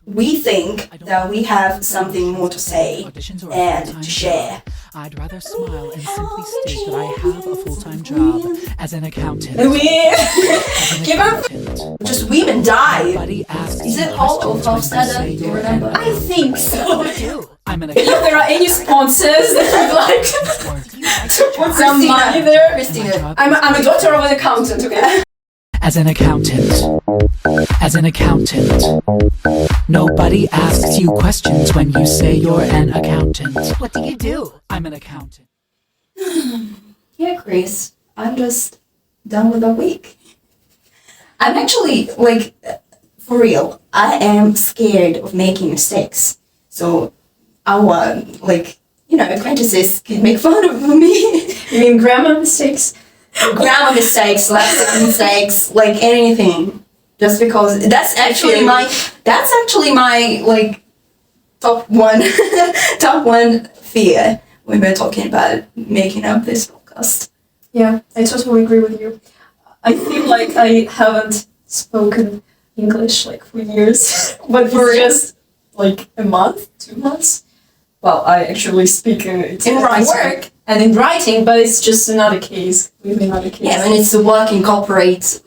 we think that we have something more to say and to share. I'd rather smile and simply state that I have a full-time job as an accountant. Give up! Just women die. Is it all of Hofstede? Do you remember? I think so. I'm an If there are any sponsors that would like to put some money there. Christina. I'm a daughter of an accountant, okay? As an accountant. As an accountant. Nobody asks you questions when you say you're an accountant. What do you do? I'm an accountant. Yeah, Chris, I'm just done with the week. I'm actually, for real, I am scared of making mistakes. So our, acquaintances can make fun of me. You mean grammar mistakes? Grammar mistakes, lexical mistakes, anything. Just because that's actually my top one fear when we're talking about making up this podcast. Yeah, I totally agree with you. I feel like I haven't spoken English for years, but for just a month, 2 months. Well, I actually speak it In writing. work and in writing, but it's just another case. Really another case. Yeah, and it's the working corporate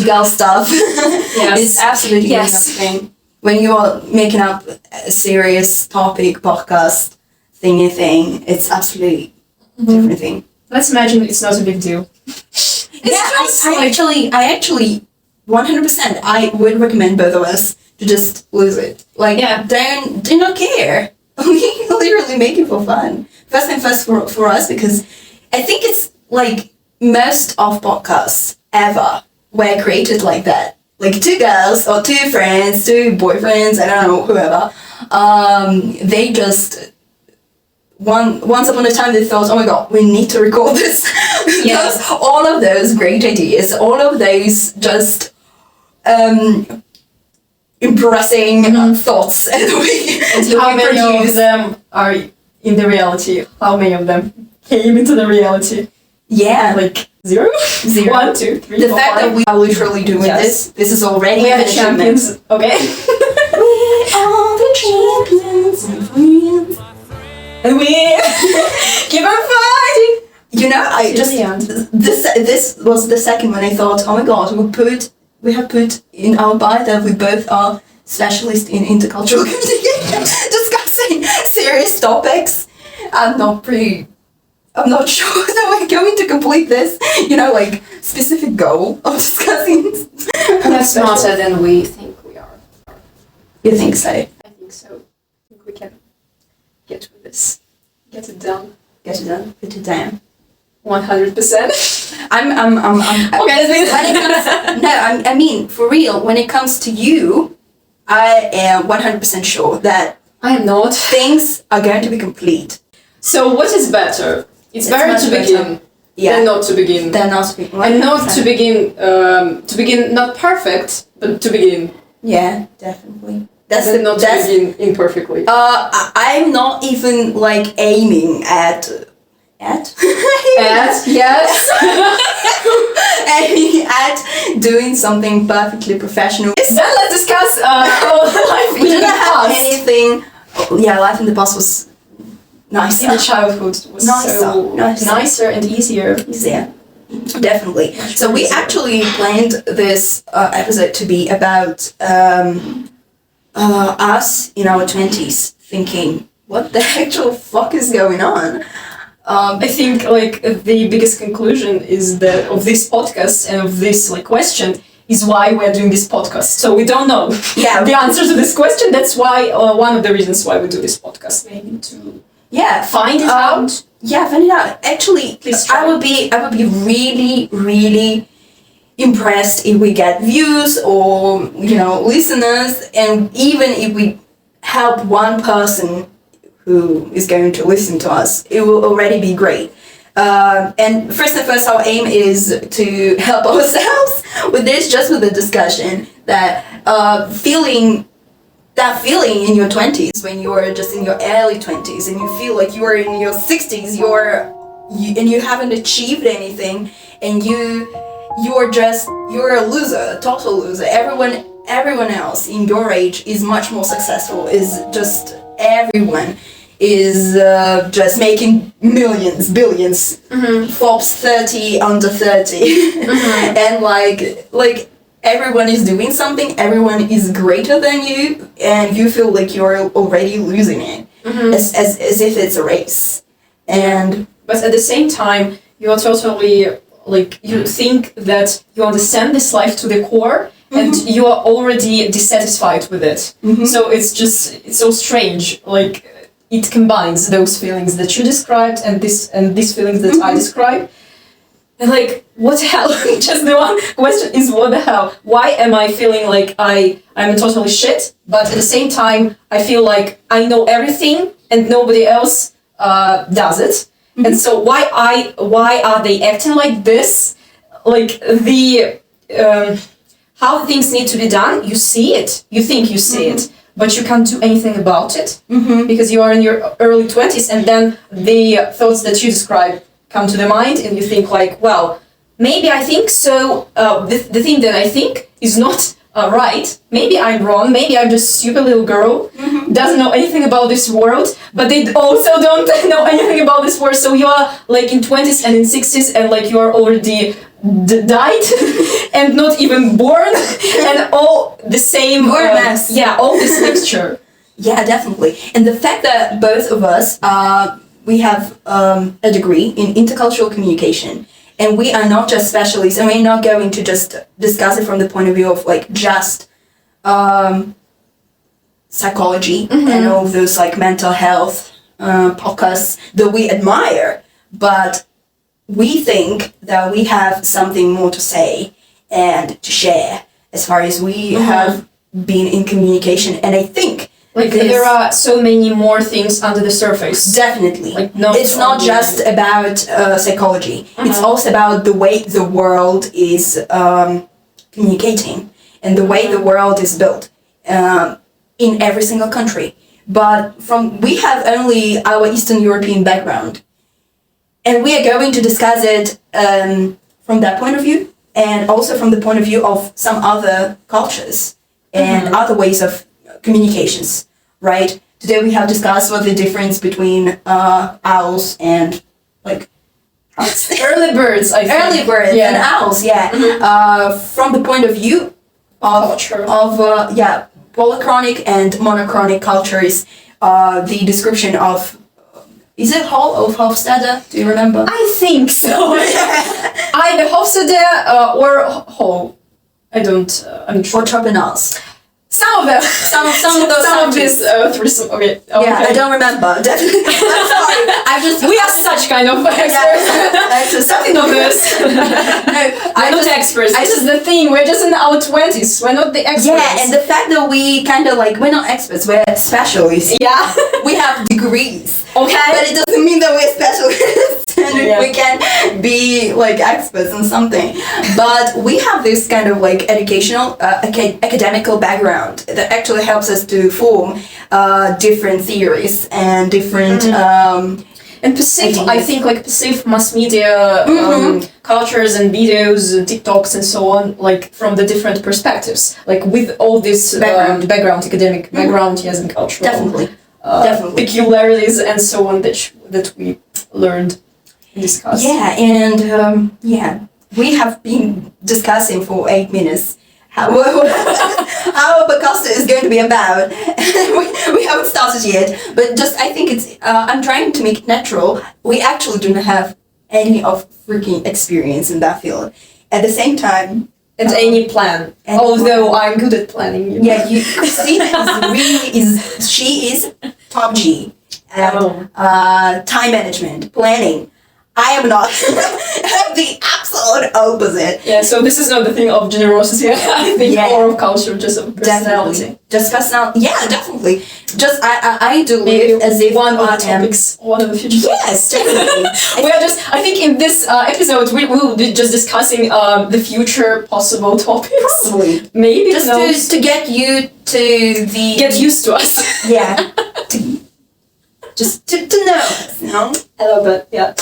girl stuff. Yes, It's absolutely nothing. When you are making up a serious topic, podcast, thingy thing, it's absolutely different thing. Let's imagine it's not a big deal. I actually 100% I would recommend both of us to just lose it. Do not care. We literally make it for fun. First and first for us, because I think it's most of podcasts ever were created like that. Two girls or two friends, two boyfriends, I don't know, whoever. They just once upon a time they thought, oh my god, we need to record this. Yes. All of those great ideas, all of those just impressing thoughts and how many of them are in the reality? How many of them came into the reality? Yeah. 0? 0. 1, 2, 3, The 4, fact 5. that we are literally doing this is already We are an the achievement. champions, okay? We are the champions and friends. And we keep on fighting! I just this was the second when I thought, oh my god, we have put in our bio that we both are specialists in intercultural communication, discussing serious topics. I'm not sure that we're going to complete this, specific goal of discussing. That's smarter than we think we are. You think so? I think so. I think we can get with this. Get it done. Get it done. Put it down. 100%. I'm Okay, I mean, for real, when it comes to you, I am 100% sure that I am not. things are going to be complete. So what is better? It's better much to better. begin than not to begin. They're not speaking. And not to begin not perfect, but to begin. Yeah, definitely. Then not to begin imperfectly. I'm not even aiming at Yes. aiming at doing something perfectly professional. Then let's discuss our life We in the didn't have past. anything. Life in the past was nicer. In the childhood was nicer and easier. Yeah, definitely. So we actually planned this episode to be about us in our 20s thinking, what the actual fuck is going on? I think the biggest conclusion is that of this podcast and of this question is why we're doing this podcast. So we don't know the answer to this question. That's why one of the reasons why we do this podcast, maybe to find it out. Yeah, find it out. Actually, I would be really, really impressed if we get views or listeners, and even if we help one person who is going to listen to us, it will already be great. And first, our aim is to help ourselves with this, just with the discussion that feeling in your 20s, when you are just in your early 20s and you feel like you are in your 60s, and you haven't achieved anything, and you're a loser, a total loser. Everyone everyone else in your age is much more successful, is just everyone is just making millions, billions, Forbes 30, under 30, and like everyone is doing something, everyone is greater than you, and you feel like you're already losing it, as if it's a race. But at the same time, you're totally, like, you think that you understand this life to the core, and you are already dissatisfied with it. So it's so strange, like, it combines those feelings that you described and these feelings that I described. And like, what the hell? Just the one question is, what the hell? Why am I feeling like I'm totally shit, but at the same time, I feel like I know everything and nobody else does it. And so why are they acting like this? Like how things need to be done, you see it, you think you see it, but you can't do anything about it because you are in your early 20s, and then the thoughts that you describe come to the mind, and you think like, well, maybe I think so. The thing that I think is not right. Maybe I'm wrong. Maybe I'm just a stupid little girl, doesn't know anything about this world, but they also don't know anything about this world. So you are like in 20s and in 60s, and like you are already died and not even born, and all the same mess. Yeah, all this mixture. Yeah, definitely. And the fact that both of us we have a degree in intercultural communication, and we are not just specialists, and we're not going to just discuss it from the point of view of like just psychology and all those like mental health podcasts that we admire, but we think that we have something more to say and to share as far as we have been in communication. And I think like there are so many more things under the surface. Definitely. Like it's not just about psychology. It's also about the way the world is communicating and the way the world is built in every single country. But we have only our Eastern European background. And we are going to discuss it from that point of view, and also from the point of view of some other cultures and other ways of communications, right? Today we have discussed what the difference between owls and like early birds, I think. Early birds and owls, from the point of view of polychronic and monochronic cultures, the description of. Is it Hall of Hofstede? Do you remember? I think so. Either Hofstede or Hall. I don't. I'm sure. Or Trompenaars. Some of them. Some of these threesome. Okay. Yeah, I don't remember. Definitely. I'm sorry. We are such kind of experts. Something of this. We're not experts. This is the thing. We're just in our 20s. We're not the experts. Yeah, and the fact that we kind of like, we're not experts. We're specialists. Yeah. We have degrees. Okay. But it doesn't mean that we're specialists and we can be like experts in something. But we have this kind of like educational, academical background that actually helps us to form different theories and different and perceive, I think, like perceive mass media cultures and videos, TikToks and so on, like from the different perspectives, like with all this background, academic background, yes, and cultural. Definitely. Peculiarities and so on that we learned and discussed. Yeah, and we have been discussing for 8 minutes how our podcast is going to be about. we haven't started yet, but just I think it's I'm trying to make it natural. We actually do not have any of freaking experience in that field. At the same time, and any plan. Although I'm good at planning. You know? Yeah, Christina she is top G at time management, planning. I am not. I'm the absolute opposite. Yeah, so this is not the thing of generosity, I think, or of culture, just of personality. Definitely. Just personality. Yeah, definitely. Just I do live as if one of the topics, one of the future topics. Yes, definitely. I think in this episode we will be just discussing the future possible topics. Probably. Maybe just to get you to the get used to us. Yeah. to know us, you know? A little bit, yeah.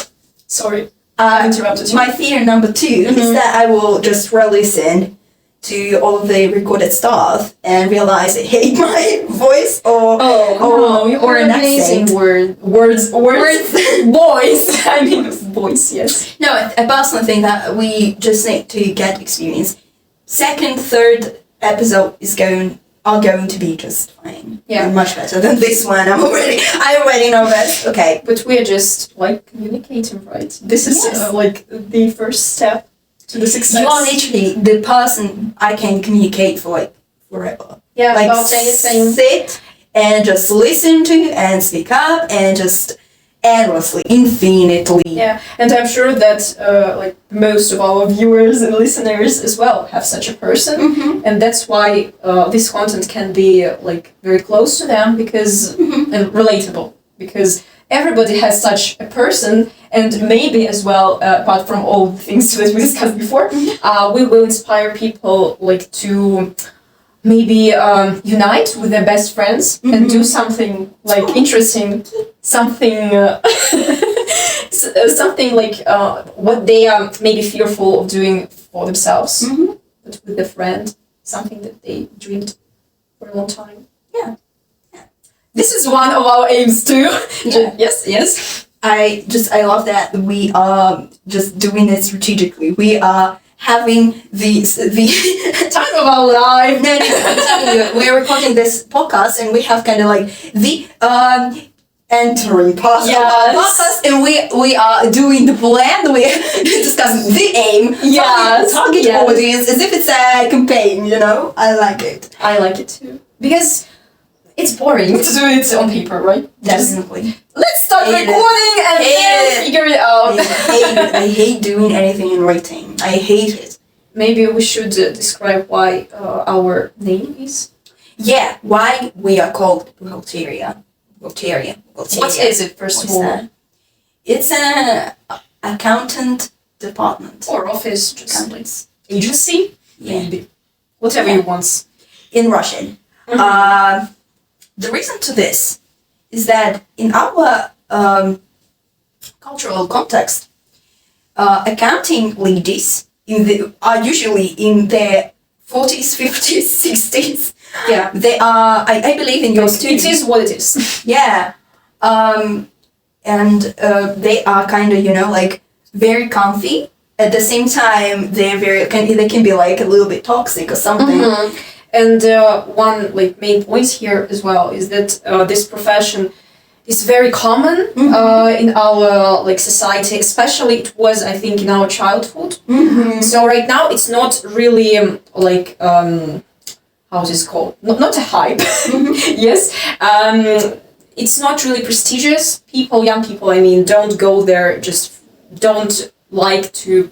Sorry, I interrupted you. My fear number 2 is that I will just re-listen to all of the recorded stuff and realize I hate my voice or an amazing accent. words voice. I mean voice, yes. No, I personally think that we just need to get experience. Second, third episode are going to be just fine. Yeah. And much better than this one. I already know that. Okay. But we are just like communicating, right? This is Yes. like the first step to the success. You are literally the person I can communicate for like forever. Yeah, Like about anything. sit and just listen to and speak up and just endlessly, infinitely. Yeah, and I'm sure that like most of our viewers and listeners as well have such a person, and that's why this content can be like very close to them because and relatable because everybody has such a person, and maybe as well apart from all the things that we discussed before, we will inspire people like to maybe unite with their best friends and do something like interesting, something something like what they are maybe fearful of doing for themselves, but with a friend, something that they dreamed for a long time. Yeah. This is one of our aims too. Yeah. Yes. I love that we are just doing it strategically. We are having the Time of our life. No, I'm telling you, we're recording this podcast and we have kind of like the entering part of our podcast, and we are doing the plan. We are discussing the aim, target audience, as if it's a campaign. You know, I like it. I like it too because it's boring to do it on paper, right? Definitely. Let's start recording and then figure it out. I hate doing anything in writing. I hate it. Maybe we should describe why our name is. Yeah, why we are called Buhgaltéria. Buhgaltéria. What is it, first of all? It's an accountant department. Or office, just Accountants. agency? Yeah. Maybe. Whatever you want. In Russian. The reason to this is that in our cultural context, accounting ladies are usually in their 40s, 50s, 60s. Yeah. They are, I believe in yours too. It is what it is. Yeah. And they are kind of, like very comfy. At the same time, they can be like a little bit toxic or something. And one like main point here as well is that this profession is very common in our like society, especially it was, I think, in our childhood. So right now it's not really like how is this called? Not a hype. Yes. It's not really prestigious. Young people, I mean, don't go there, just don't like to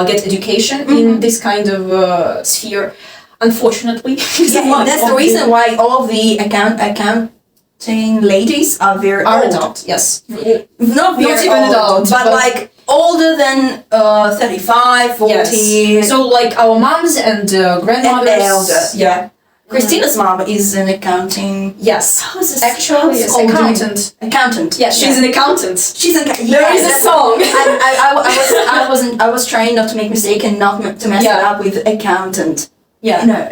get education in this kind of sphere. Unfortunately. Yeah, that's the reason why all of the accounting ladies are very old. Adult, yes. Not very even old, adult, but like older than 35, 40. Yes. So like our moms and grandmothers. And elder, yeah. Christina's mom is an accounting. Yes. How's this? Actually, yes, accountant. Accountant. Yeah, she's an accountant. She's an. There is a song. I was trying not to make mistake and not to mess it up with accountant. Yeah. No,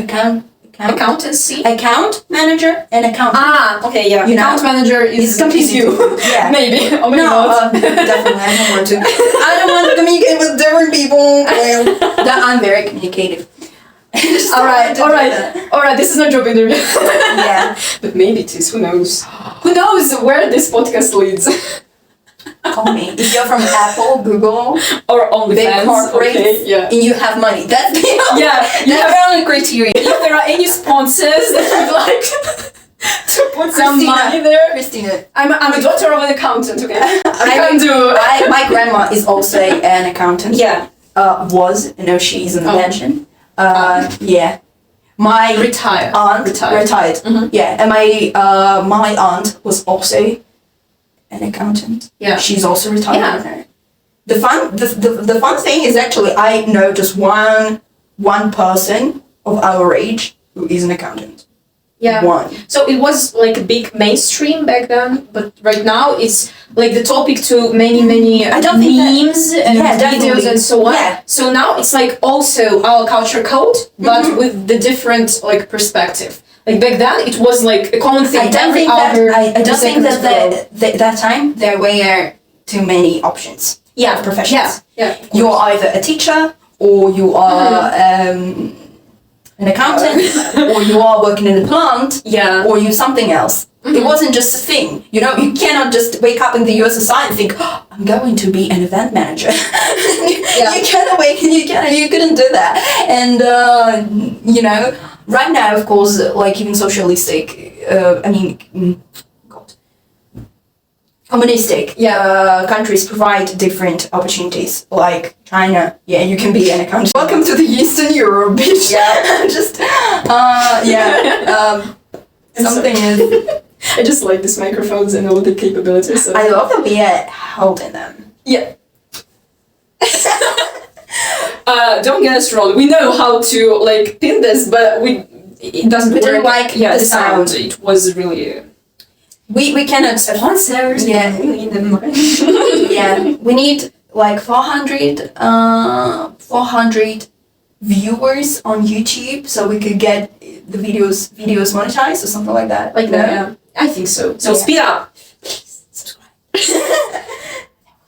Accountancy. Account manager and accountant. Ah, okay, yeah. Account manager is completely you. Yeah. Maybe. Or maybe not. Definitely. I don't want to. I don't want to communicate with different people. That I'm very communicative. All right. This is not job interview. Yeah. But maybe it is. Who knows? Who knows where this podcast leads? Call me. If you're from Apple, Google, or OnlyFans, big corporates, okay, and you have money. That's the only criteria. If there are any sponsors that would like to put some money there. Christina. I'm a daughter of an accountant, okay? I can do. My grandma is also an accountant. Yeah. No, she's in the pension. Yeah. My Retired. aunt retired. Yeah, and my aunt was also an accountant. Yeah. She's also retired. Yeah. The fun thing is actually I know just one person of our age who is an accountant. one. So it was like a big mainstream back then, but right now it's like the topic to many I don't think memes and videos and so on. Yeah. So now it's like also our culture code, but with the different like perspective. Like back then, it was like a common thing. I don't think that that time there were too many options. Yeah, Professions. Yeah. You're either a teacher or you are an accountant or you are working in a plant or you something else. It wasn't just a thing. You know, you cannot just wake up in the USSR and think, oh, I'm going to be an event manager. You cannot wake, you couldn't do that. And, you know, right now, of course, like even socialistic, communistic countries provide different opportunities, like China. Yeah, you can be an accountant. Welcome to the Eastern Europe, bitch. Yeah, just something is. I just like these microphones and all the capabilities. I love that we are holding them. Yeah. Don't get us wrong. We know how to like pin this, but it doesn't work. Didn't like the sound. It was really. We cannot sponsors. Yeah. Really need them. Yeah, we need like 400 viewers on YouTube, so we could get the videos monetized or something like that. Like that. Yeah. I think so. So speed up. Please subscribe.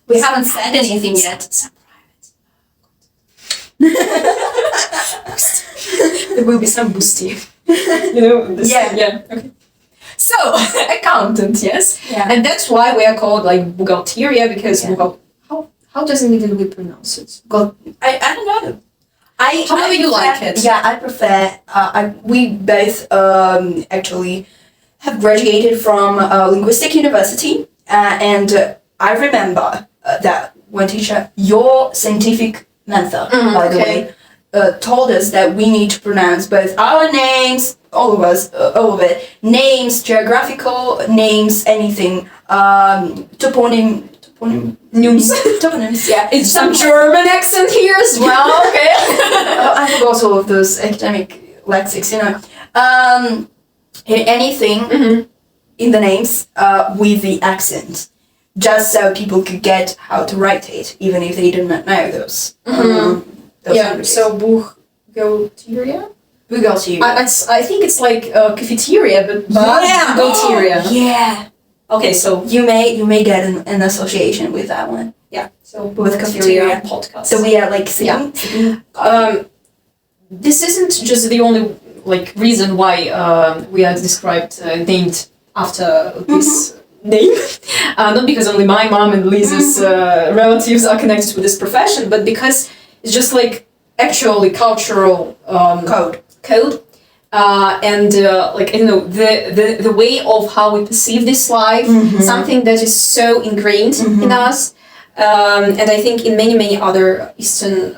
We haven't said anything yet. There will be some boosty. You know. Yeah. Okay. So, accountant, yes? Yeah. And that's why we are called like Buhgaltéria, because how does it we pronounce it? I don't know. However you like it. Yeah, I prefer, we both actually have graduated from linguistic university, and I remember that one teacher, your scientific mentor, by the way, told us that we need to pronounce both our names, all of it, names, geographical names, anything, toponyms, yeah. It's some German accent here as well, okay? I forgot all of those academic lexics, you know. Anything in the names with the accent, just so people could get how to write it, even if they did not know those. So Buhgaltéria? Buhgaltéria. I think it's like cafeteria, but Buhgaltéria. Yeah. Okay, so you may get an association with that one. Yeah. So with cafeteria podcast. So we are like sitting. This isn't just the only like reason why we are described named after this name. Not because only my mom and Liz's relatives are connected with this profession, but because it's just like actually cultural code. And like I don't know the way of how we perceive this life, something that is so ingrained in us, and I think in many other Eastern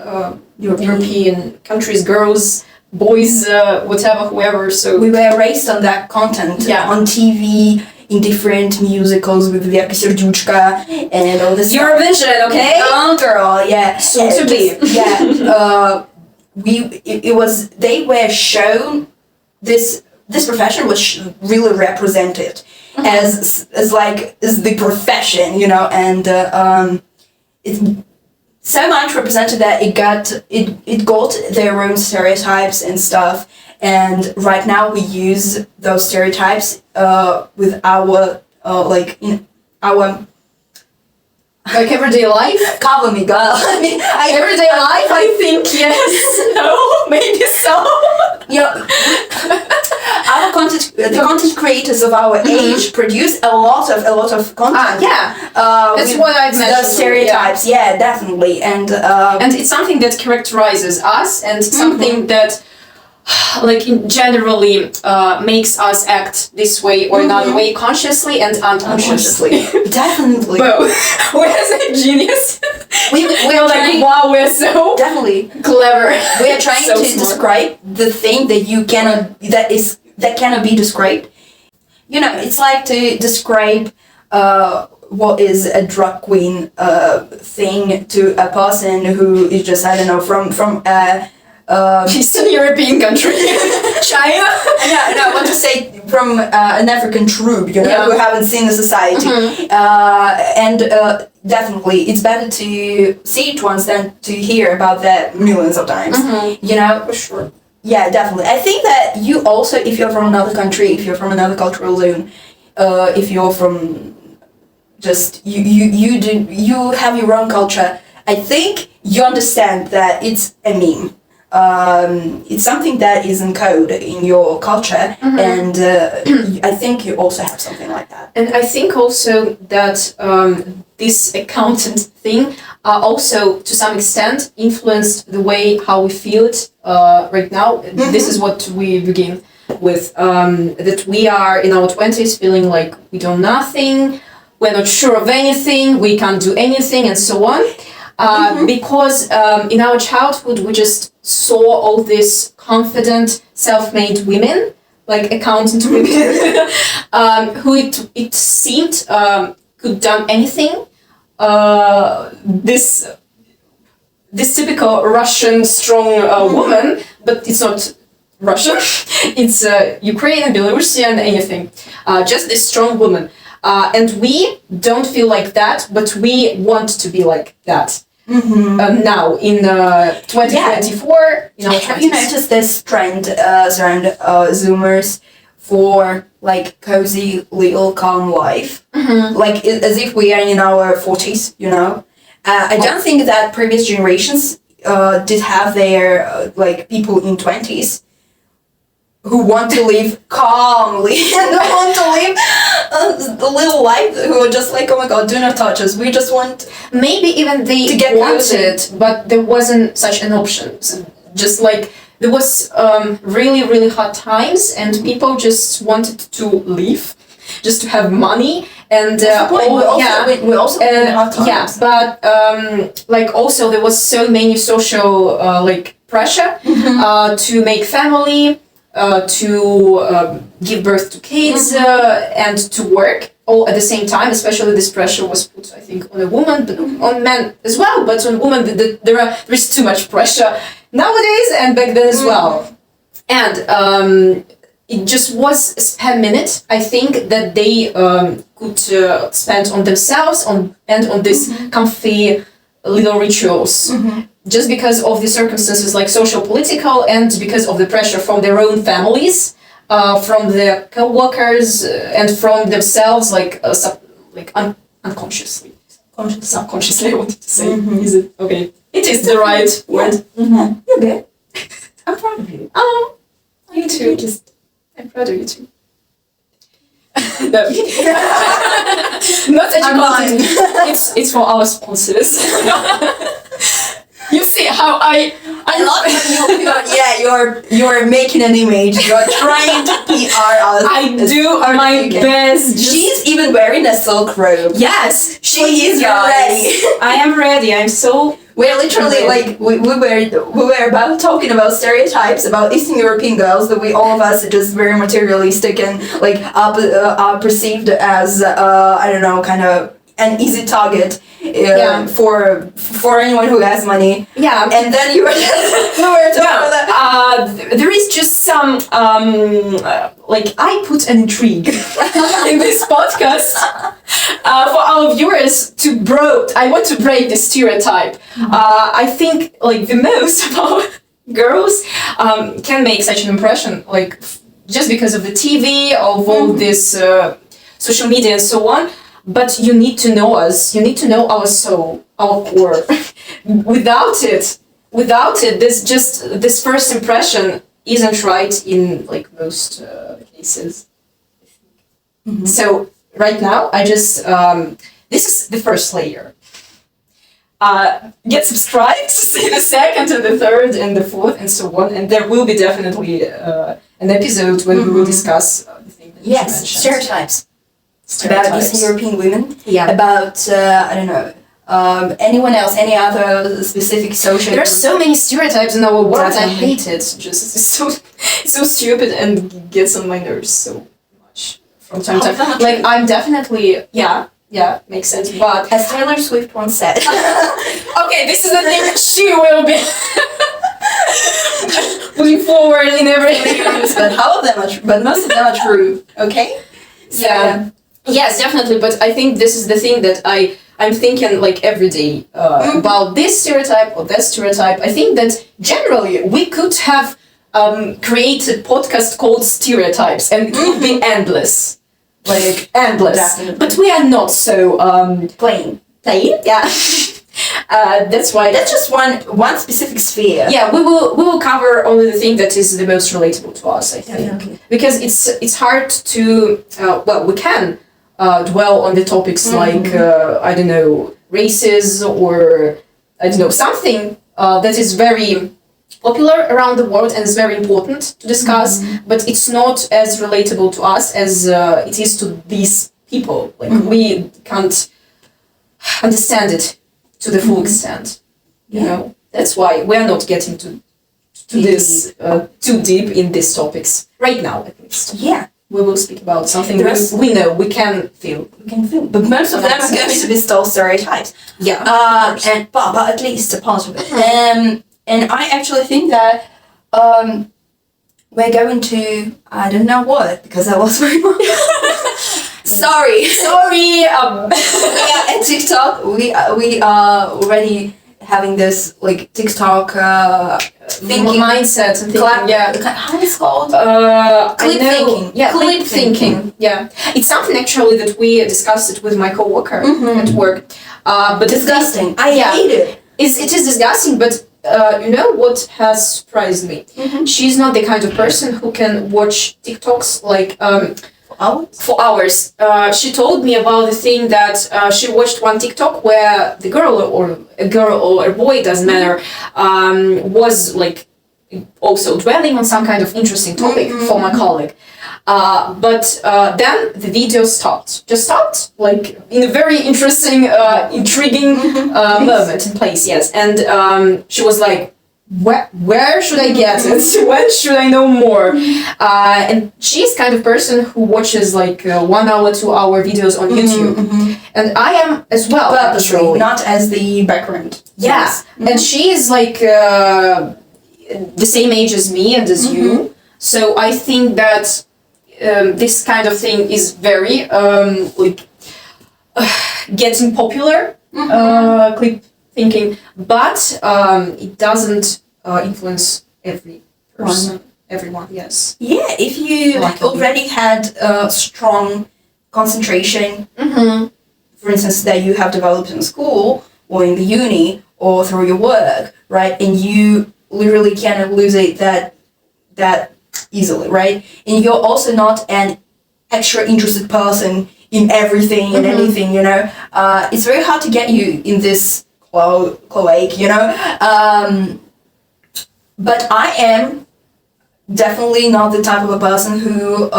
European countries, girls, boys, whatever, whoever. So we were raised on that content on TV, in different musicals with Wielkie Serduszka and all this. Eurovision, okay? Oh, girl, yeah. Soon to be. Yeah. They were shown. This profession was really represented as the profession, you know, and it's so much represented that it got their own stereotypes and stuff. And right now we use those stereotypes with our like everyday life. Cover me, girl. I mean, everyday life. I think yes. No, maybe so. Yeah. The content creators of our age produce a lot of content. That's what I've mentioned. The stereotypes, definitely, and it's something that characterizes us, and something that, like, generally makes us act this way or another way, consciously and unconsciously. Definitely. Both. We're a genius. We're like, wow, we're so definitely clever. We are trying to describe the thing that cannot be described. You know, it's like to describe what is a drag queen thing to a person who is just, I don't know, from Eastern European country, China. no, I want to say from an African troupe, Yeah. who haven't seen the society. And definitely, it's better to see it once than to hear about that millions of times. For sure. Yeah, definitely. I think that you also, if you're from another country, if you're from another cultural zone, if you're from just you have your own culture, I think you understand that it's a meme. It's something that is encoded in your culture, and I think you also have something like that. And I think also that this accountant thing also to some extent influenced the way how we feel it right now. This is what we begin with, that we are in our 20s feeling like we do nothing, we're not sure of anything, we can't do anything, and so on. Because in our childhood we just saw all these confident, self-made women, like accountant women, who it seemed could done anything. This typical Russian strong woman, but it's not Russian. It's Ukrainian, Belarusian, anything. Just this strong woman. And we don't feel like that, but we want to be like that. Now in 2024, in our Have you noticed this trend around Zoomers for like cozy little calm life, like as if we are in our 40s? I don't think that previous generations did have their like people in 20s who want to live calmly and don't want to live the little life, who are just like, oh my god, do not touch us. We just want maybe even they to get wanted, but there wasn't such an option. So just like there was really, really hard times, and people just wanted to live, just to have money, and we also in hard times. yeah, but like also there was so many social like pressure to make family. To give birth to kids and to work all at the same time. Especially this pressure was put, I think, on a woman, but on men as well. But on women, there is too much pressure nowadays and back then as well. And it just was a spare minute, I think, that they could spend on themselves and on this comfy little rituals. Just because of the circumstances like social, political, and because of the pressure from their own families, from their co-workers, and from themselves, unconsciously. Subconsciously, I wanted to say. Is it? Okay. It is the right word. You're good. I'm proud of you. Oh, you too. I'm proud of you too. No. Not educated. It's for our sponsors. You see how I love you're making an image. You're trying to PR us. I do my best. She's even wearing a silk robe. Yes, she is ready. I am ready. I'm so. We're literally like we were about talking about stereotypes about Eastern European girls, that we all of us are just very materialistic and like are perceived as I don't know, kind of an easy target for anyone who has money. Yeah. And then we were talking about that. There is just some like I put an intrigue in this podcast for our viewers to I want to break the stereotype. I think like the most of our girls can make such an impression, like just because of the TV, of all this social media and so on. But you need to know us. You need to know our soul, our core. Without it, this first impression isn't right in like most cases. So right now, I just this is the first layer. Get subscribed to see the second and the third and the fourth and so on. And there will be definitely an episode when we will discuss the thing that you mentioned. Stereotypes. About Eastern European women, about I don't know, anyone else, any other specific social. There are so many stereotypes in our world. I hate it. Just it's so stupid and gets on my nerves so much from time to time. Like I'm definitely makes sense. But as Taylor Swift once said, okay, this is the thing she will be. putting forward in every. But half of them are true. But most of them are true. Okay. So, Yeah. Yes, definitely. But I think this is the thing that I'm thinking like every day about this stereotype or that stereotype. I think that generally we could have created a podcast called Stereotypes, and it would be endless, like endless. Definitely. But we are not so plain. Yeah. That's why. That's just one specific sphere. Yeah, we will cover only the thing that is the most relatable to us, I think, Definitely. because it's hard to we can dwell on the topics like I don't know, races, or I don't know, something that is very popular around the world and is very important to discuss, but it's not as relatable to us as it is to these people. Like we can't understand it to the full extent. You know, that's why we are not getting to this too deep in these topics right now, at least. Yeah. We will speak about something we know, we can feel. But most of them are going to be still stereotypes. Yeah. But at least a part of it. And I actually think that we're going to, I don't know what, because that was very much. Sorry. Yeah, at TikTok, we are already having this like TikTok thinking mindset and thinking. How is it called? Clip thinking. Yeah, clip thinking. Yeah, it's something actually that we discussed it with my coworker at work. But Disgusting. I hate it. It is disgusting, but you know what has surprised me? She's not the kind of person who can watch TikToks like for hours. She told me about the thing that she watched one TikTok where the girl or a boy, doesn't matter, was like also dwelling on some kind of interesting topic for my colleague. But then the video just stopped, like in a very interesting, intriguing moment and place, yes. And she was like, where should I get it? When should I know more? And she's kind of person who watches like 1 hour, 2 hour videos on YouTube. And I am as well. Purposely, not as the background. Yeah. And she is like the same age as me and as you. So I think that this kind of thing is very like getting popular, clip thinking, but it doesn't influence everyone. Yes. Yeah, if you already had a strong concentration, for instance, that you have developed in school or in the uni or through your work, right, and you literally cannot lose it that easily, right, and you're also not an extra interested person in everything and anything, you know, it's very hard to get you in this cloak, you know, but I am definitely not the type of a person who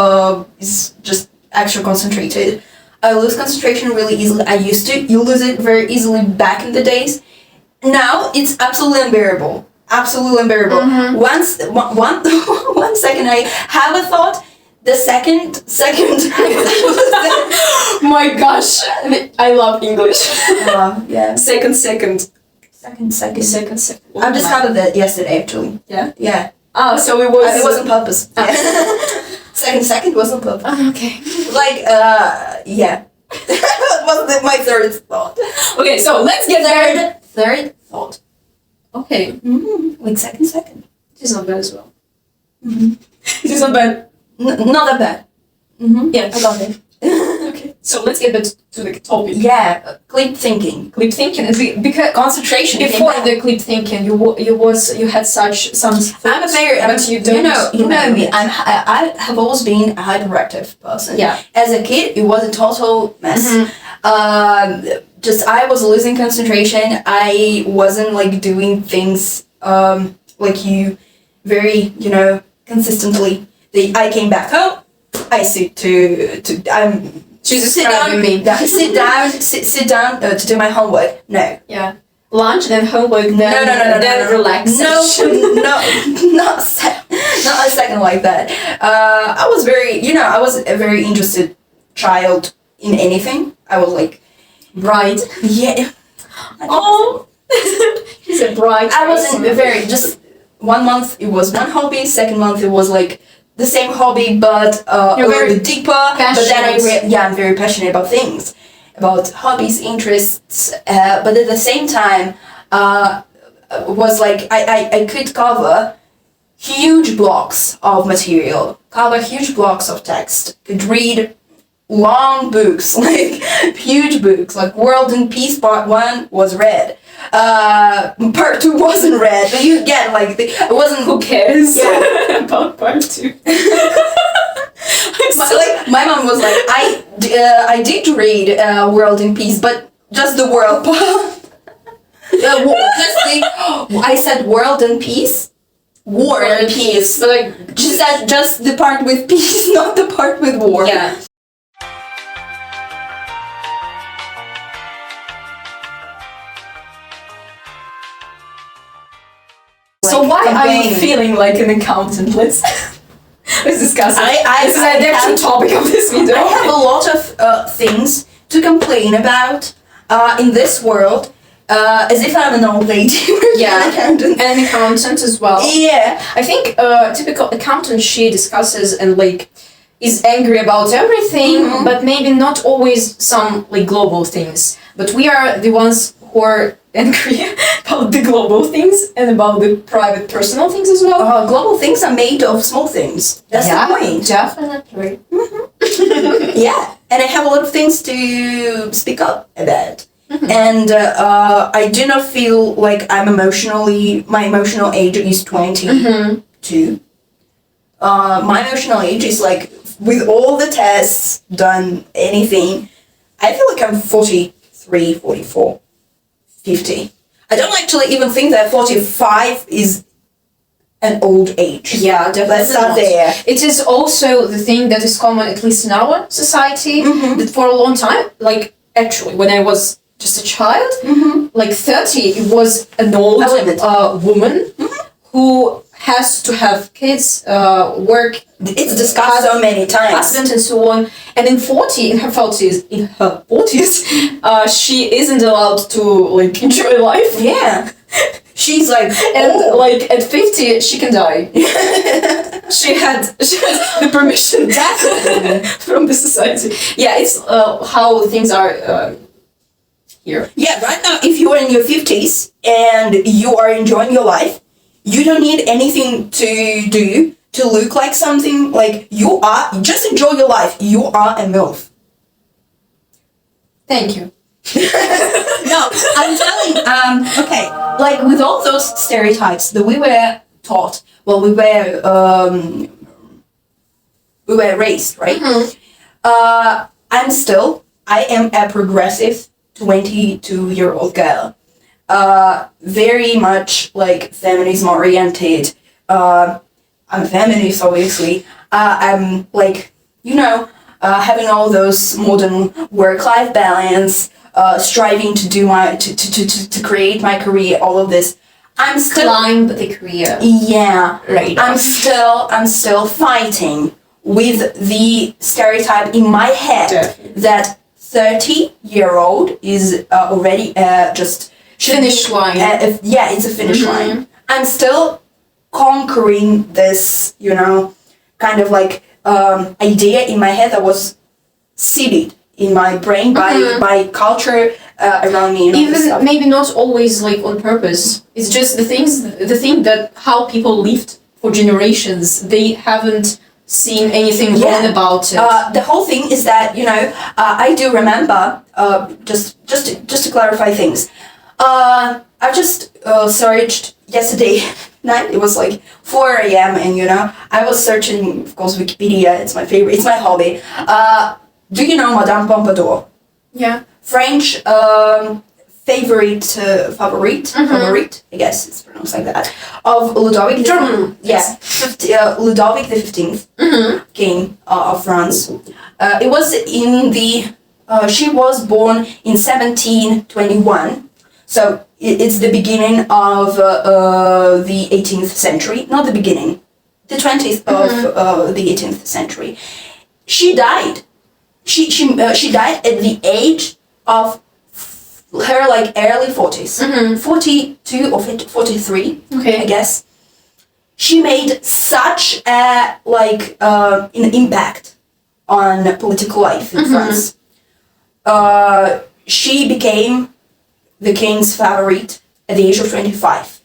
is just extra concentrated. I lose concentration really easily. I used to. You lose it very easily back in the days. Now it's absolutely unbearable. Absolutely unbearable. One second I have a thought. The second. My gosh, I love English. Yeah. Second. I discovered that yesterday, actually. Yeah. Yeah. Oh, so it was. It was on purpose. Second was on purpose. Okay. Like, yeah. That was my third thought. Okay, so let's get Third thought. Okay. Like second. It is not bad as well. It is not bad. Not that bad. Yeah, I got it. Okay. So let's get back to the topic. Yeah, clip thinking. Clip thinking, because Concentration. before the clip thinking, you had some. I'm a very, but you don't. You know me. I have always been a hyperactive person. Yeah. As a kid, it was a total mess. Just I was losing concentration. I wasn't like doing things like you very, you know, consistently. I came back home. I sit She's sit down. me. Sit down to do my homework. No. Yeah. Lunch, then homework, then then relax. No, not a second like that. I was a very interested child in anything. I was like bright. Yeah. Oh, she's a bright. I wasn't very just 1 month it was one hobby, second month it was like the same hobby but a little bit deeper. But then I'm very passionate about things, about hobbies, interests. But at the same time, was like I could cover huge blocks of material, cover huge blocks of text, could read long books, like huge books, like World and Peace Part 1 was read. Part 2 wasn't read, but you get like it wasn't. Who cares? Yeah. About part 2. Like my mom was like, I did read World and Peace, but just the world part. I said World and Peace. War and peace. But like, She said just the part with peace, not the part with war. yeah. So why are you feeling like an accountant? Let's discuss it. This is the actual topic of this video. I have a lot of things to complain about in this world. As if I'm an old lady. Yeah, an accountant. and an accountant as well. Yeah. I think typical accountant, she discusses and like is angry about everything, but maybe not always some like global things. But we are the ones who are angry about the global things and about the private personal things as well. Global things are made of small things. That's the point. Definitely. Yeah. And I have a lot of things to speak up about. And I do not feel like my emotional age is 22. My emotional age is like, with all the tests done, anything, I feel like I'm 43, 44, 50. I don't actually even think that 45 is an old age. Yeah, definitely. Let's start there. It is also the thing that is common, at least in our society, that for a long time, like actually when I was just a child, like 30, it was an old woman who has to have kids, work. It's discussed so many times. Husband and so on. And in her 40s, she isn't allowed to like enjoy life. Yeah. She's like, and like at 50, she can die. she had the permission from the society. Yeah, it's how things are. Here. Yeah, right now, if you are in your 50s and you are enjoying your life, you don't need anything to do to look like something. Like you are, just enjoy your life. You are a MILF. Thank you. No, I'm telling. Okay, like with all those stereotypes that we were taught, well, we were raised, right? I am a progressive 22-year-old girl, very much like feminism oriented. I'm a feminist, obviously. I'm like, having all those modern work-life balance, striving to do to create my career, all of this. I'm still climb the career. Yeah, right. I'm still fighting with the stereotype in my head that 30-year-old is already just finish line. It's a finish line. I'm still conquering this, kind of like idea in my head that was seeded in my brain by culture around me. Even maybe not always like on purpose. It's just the thing that how people lived for generations. They haven't seen anything wrong about it. The whole thing is that I do remember just to clarify things. I just searched yesterday night. It was like 4 a.m. and I was searching, of course, Wikipedia. It's my favorite. It's my hobby. Do you know Madame Pompadour? Yeah. French favorite, I guess it's pronounced like that, of Ludovic. German. Yes. Ludovic XV, King of France. It was in the. She was born in 1721, so it's the beginning of the 18th century. Not the beginning, the 20th of the 18th century. She died. She died at the age of her like early 40s, 42 or 43, I guess. she made such a an impact on political life in France. She became the king's favorite at the age of 25.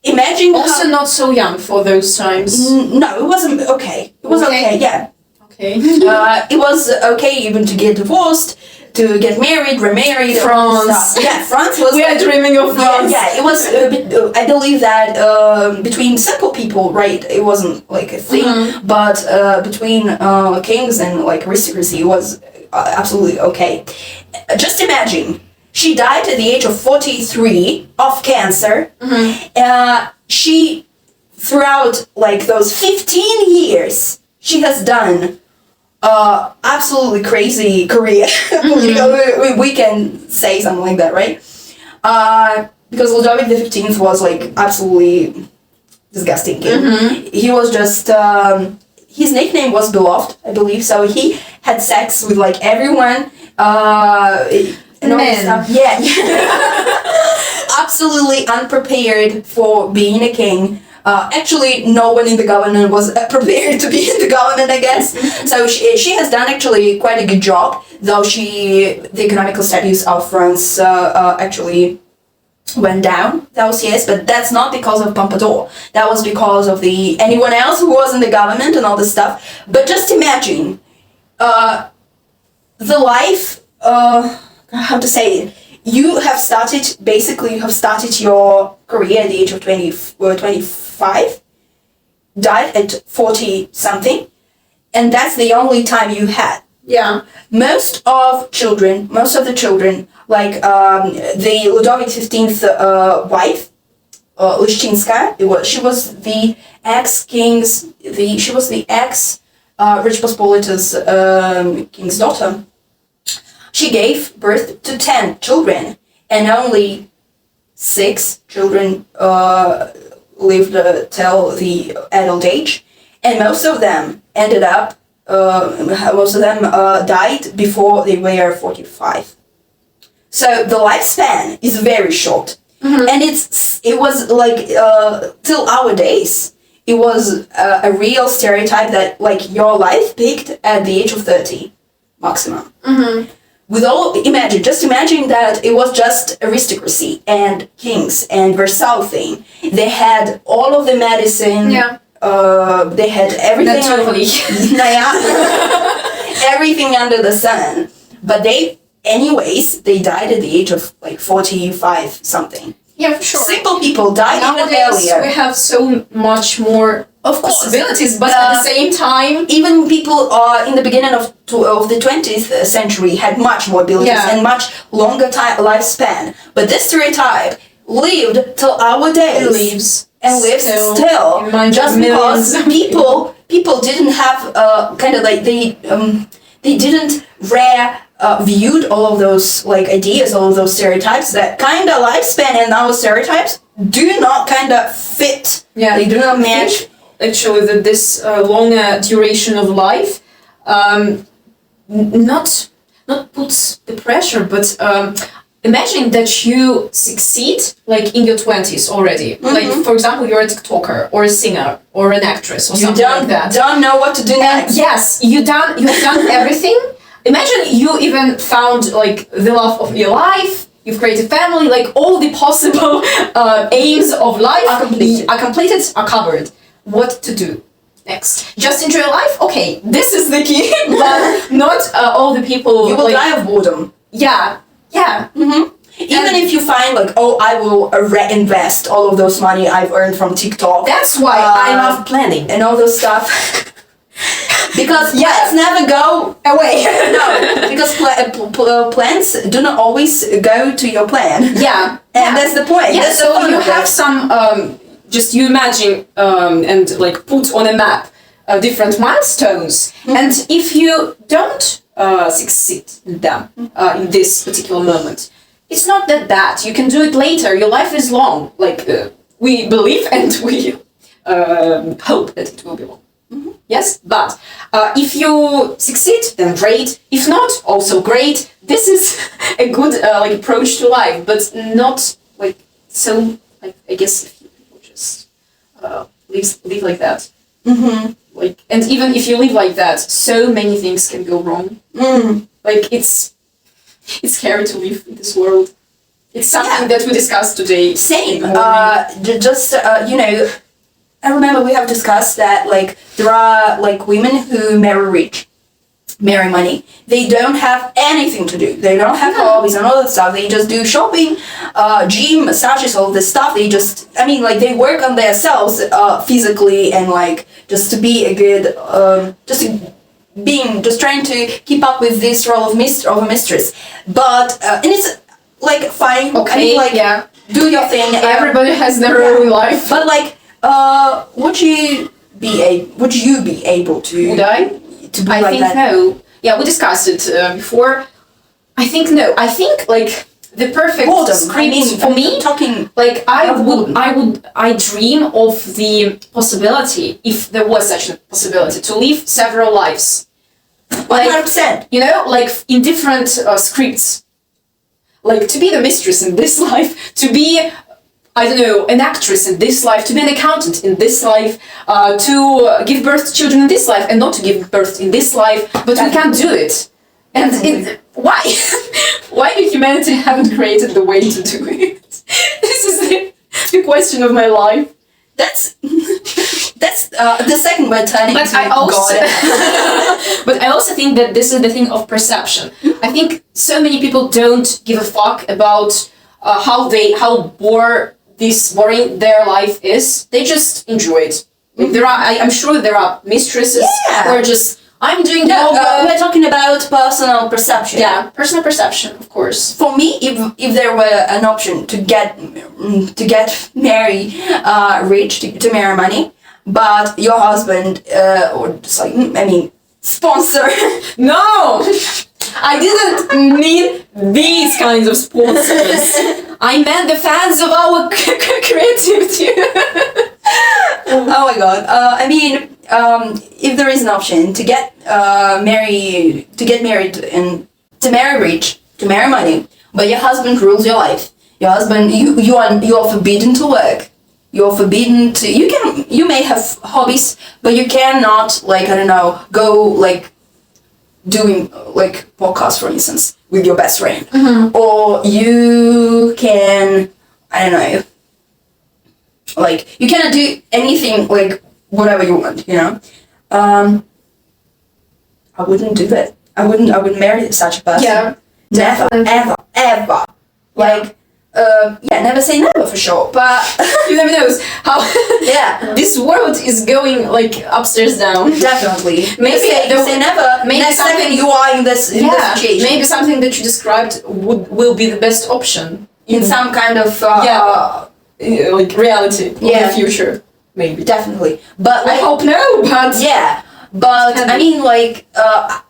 Imagine also not so young for those times. No, it wasn't okay. It was okay, yeah. Okay. It was okay even to get divorced, to get married, remarried. France. Yeah, France was. We are dreaming of France. Yeah, it was a bit. I believe that between simple people, right, it wasn't like a thing, but between kings and like aristocracy, it was absolutely okay. Just imagine, she died at the age of 43 of cancer. She, throughout like those 15 years, she has done absolutely crazy career. we can say something like that, right? Because Ludovic XV was like absolutely disgusting king. He was just his nickname was Beloved, I believe. So he had sex with like everyone. And all this stuff. Yeah. Absolutely unprepared for being a king. Actually, no one in the government was prepared to be in the government, I guess. So she has done actually quite a good job, though the economical status of France actually went down those years, but that's not because of Pompadour. That was because of anyone else who was in the government and all this stuff. But just imagine the life, how to say it, you have started your career at the age of 25, died at 40 something, and that's the only time you had. Yeah. Most of the children, like the Ludovic XV's wife, Lishchinska, she was the ex-king's, she was the ex-Rich Pospolita's king's daughter. She gave birth to 10 children, and only 6 children lived till the adult age, and most of them died before they were 45. So the lifespan is very short, and it was like till our days. It was a real stereotype that like your life peaked at the age of 30 maximum. Just imagine that it was just aristocracy and kings and Versailles thing. They had all of the medicine. Yeah. They had everything. Naturally. Everything under the sun. But they died at the age of like 45 something. Yeah, for sure. Simple people died even Nowadays, earlier. we have so much more possibilities, but at the same time, even people in the beginning of the 20th century had much more abilities and much longer lifespan. But this stereotype lived till our days. it lives Still. Just because people didn't have they didn't viewed all of those like ideas, all of those stereotypes. That kind of lifespan and our stereotypes do not kind of fit. Yeah, they do not match. Actually, that this longer duration of life, not puts the pressure, but imagine that you succeed like in your 20s already. Like for example, you're a TikToker or a singer or an actress or something like that. Don't know what to do next. Yes, you've done everything. Imagine you even found like the love of your life. You've created family. Like all the possible aims of life are completed, are covered. What to do next? Just enjoy life? Okay, this is the key. But not all the people. You will die of boredom. Yeah. Even if you find like, I will reinvest all of those money I've earned from TikTok. That's why I love planning and all those stuff. Because plans never go away. No, because plans do not always go to your plan. Yeah, and that's the point. Yeah, that's so you have some. Just you imagine and like put on a map different milestones, and if you don't succeed in them in this particular moment, it's not that bad. You can do it later. Your life is long. Like we believe and we hope that it will be long. Yes, but if you succeed, then great. If not, also great. This is a good like approach to life, but not like so. Like I guess if people just live like that. Mm-hmm. Like, and even if you live like that, so many things can go wrong. Like, it's scary to live in this world. It's something that we discussed today. Same. I remember we have discussed that, like, there are, like, women who marry money. They don't have anything to do. They don't have hobbies and all that stuff. They just do shopping, gym, massages, all this stuff. They just, they work on themselves physically and, like, just to be a good, just trying to keep up with this role of a mistress. But, and it's, like, fine. Okay, do your thing. Everybody has their own life. But, like, would you be able to? Would I? To be I like think that? no. Yeah, we discussed it before. I think no. I think like the perfect script for me. Like I dream of the possibility, if there was such a possibility, to live several lives. 100%. You know, like in different scripts. Like to be the mistress in this life, to be, I don't know, an actress in this life, to be an accountant in this life, to give birth to children in this life, and not to give birth in this life, but we can't do it. And why? Why humanity haven't created the way to do it? This is the question of my life. That's the second word turning but to God. But I also think that this is the thing of perception. I think so many people don't give a fuck about how boring their life is. They just enjoy it. Like I'm sure there are mistresses who are just, I'm doing yoga. We're talking about personal perception. Yeah, personal perception, of course. For me, if there were an option to get married rich, to marry money, but your husband or just like sponsor. No, I didn't need these kinds of sponsors. I meant the fans of our creativity. Oh my god. If there is an option to get married and to marry rich, to marry money, but your husband rules your life. Your husband, you are forbidden to work. You're forbidden to. You may have hobbies, but you cannot go doing podcasts, for instance, with your best friend, or you can you cannot do anything whatever you want, I wouldn't do that. I wouldn't marry such a person. Yeah. Never, ever. Never say never for sure, but you never know how this world is going upstairs down. Definitely. Maybe say never. Maybe next second you are in this situation. Maybe something that you described will be the best option in some kind of reality of the future. Maybe. Definitely. But I hope no. But But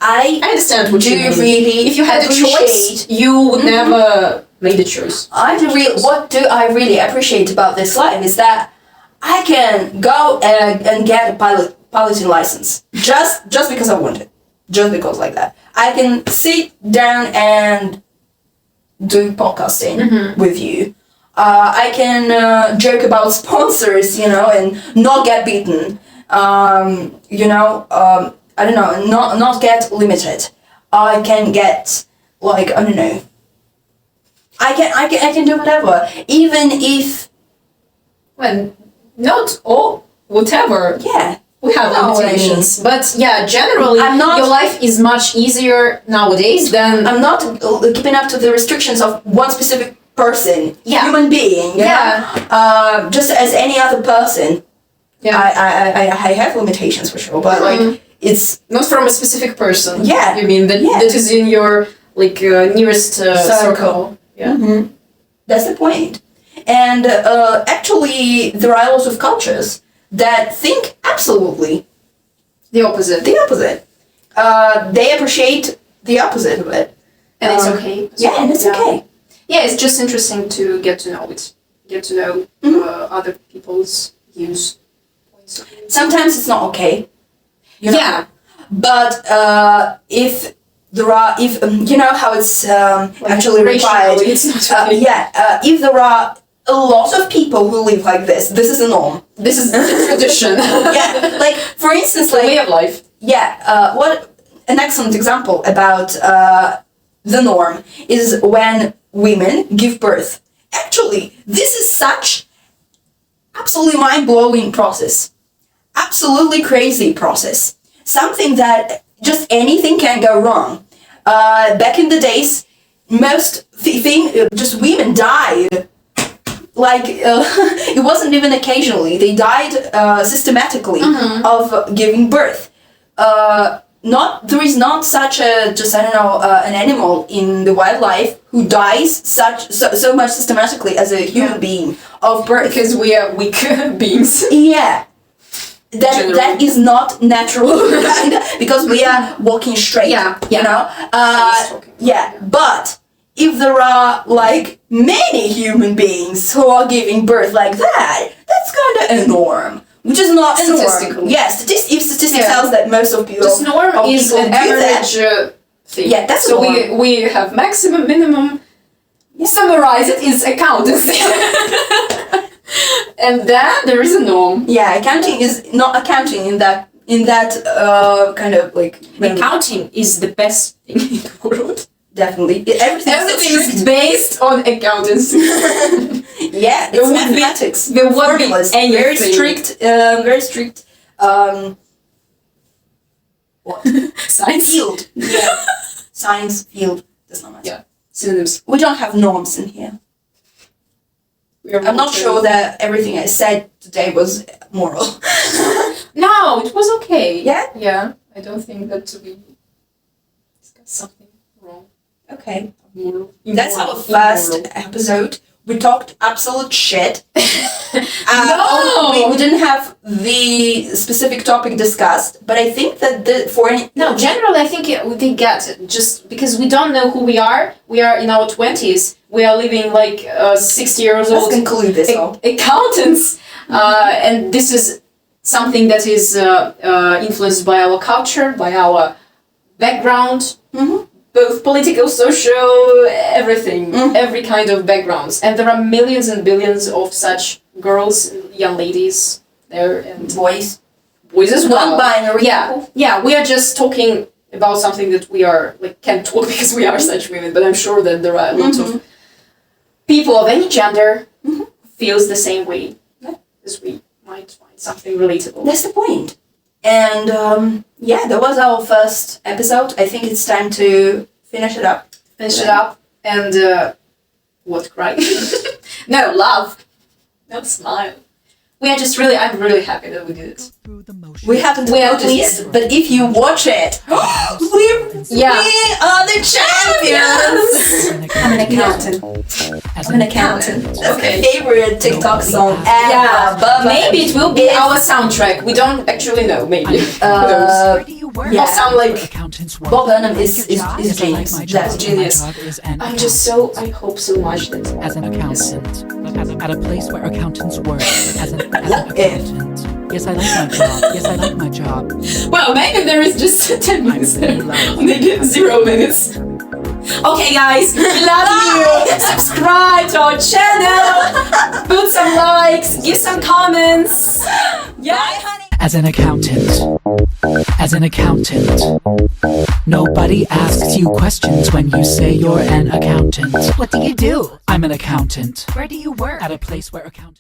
I understand what you mean. Really, if you had a choice, you would never made the choice. What do I really appreciate about this life is that I can go and get a piloting license just because I want it, just because like that. I can sit down and do podcasting with you. I can joke about sponsors, and not get beaten. I don't know, not get limited. I can get I can do whatever, even if. Well, not all, whatever. Yeah. We have limitations, but generally, your life is much easier nowadays than. I'm not keeping up to the restrictions of one specific person, human being. Just as any other person. Yeah. I have limitations for sure, but it's not from a specific person. Yeah. You mean that is in your nearest circle. Yeah. Mm-hmm. That's the point. And actually, there are lots of cultures that think absolutely the opposite. They appreciate the opposite of it. And it's okay. And it's okay. Yeah, it's just interesting to get to know it. Get to know other people's views. Sometimes it's not okay. Yeah. But if there are, how it's actually required. It's not okay. If there are a lot of people who live like this. This is a norm. This is the tradition. Yeah, like for instance, The way of life. yeah, what an excellent example about the norm is when women give birth. Actually, this is such absolutely mind-blowing process. Absolutely crazy process. Something that just anything can go wrong. Back in the days, most just women died. Like it wasn't even occasionally. They died systematically of giving birth. There is not such a an animal in the wildlife who dies so much systematically as a human being of birth. Because we are weak beings. Yeah. That is not natural, because we are walking straight. Yeah. You know. Yeah, but if there are like many human beings who are giving birth like that, that's kind of a norm, which is not a norm. Statistically. Yeah, if statistics tells that most of people. This norm is an average thing. Yeah, that's so norm. we have maximum, minimum. Summarize it is accountancy. And then there is a norm. Yeah, accounting is not accounting in that kind of like. Accounting is the best thing in the world. Definitely, Everything is based on accountancy. Yeah, it's mathematics. There would be anything. Very strict. What? Science Field. Yeah. Science field does not matter. Yeah. Synonyms. We don't have norms in here. I'm not sure that everything I said today was moral. No, it was okay. Yeah? Yeah. I don't think that we discussed something wrong. Okay. Moral. That's our first episode. We talked absolute shit. No! We didn't have the specific topic discussed, but I think that Generally I think they get it, just because we don't know who we are. We are in our 20s. We are living like 60 years old. Let's conclude this all. Accountants. And this is something that is influenced by our culture, by our background. Mm-hmm. Both political, social, everything, every kind of backgrounds. And there are millions and billions of such girls, young ladies there, and boys as well. Non-binary. Yeah, we are just talking about something that we are, like, can't talk because we are such women, but I'm sure that there are lots of people of any gender feels the same way as we might find something relatable. That's the point. And that was our first episode. I think it's time to finish it up. And what, cry? No, laugh. No, smile. I'm really happy that we did it. We haven't noticed yet, but if you watch it, we are the champions! I'm an accountant. That's my favorite TikTok song ever. Yeah, but maybe it will be our soundtrack. We don't actually know, maybe. Who knows? Yeah. Sound like Bob Burnham is genius. That's genius. I hope so much that as an accountant, at a place where accountants work, as an accountant. Yes, I like my job. Well, maybe there is just 10 minutes there. Maybe 0 minutes. Okay, guys, we love you. Subscribe to our channel. Put some likes. Give some comments. Yeah, honey. As an accountant, nobody asks you questions when you say you're an accountant. What do you do? I'm an accountant. Where do you work? At a place where accountants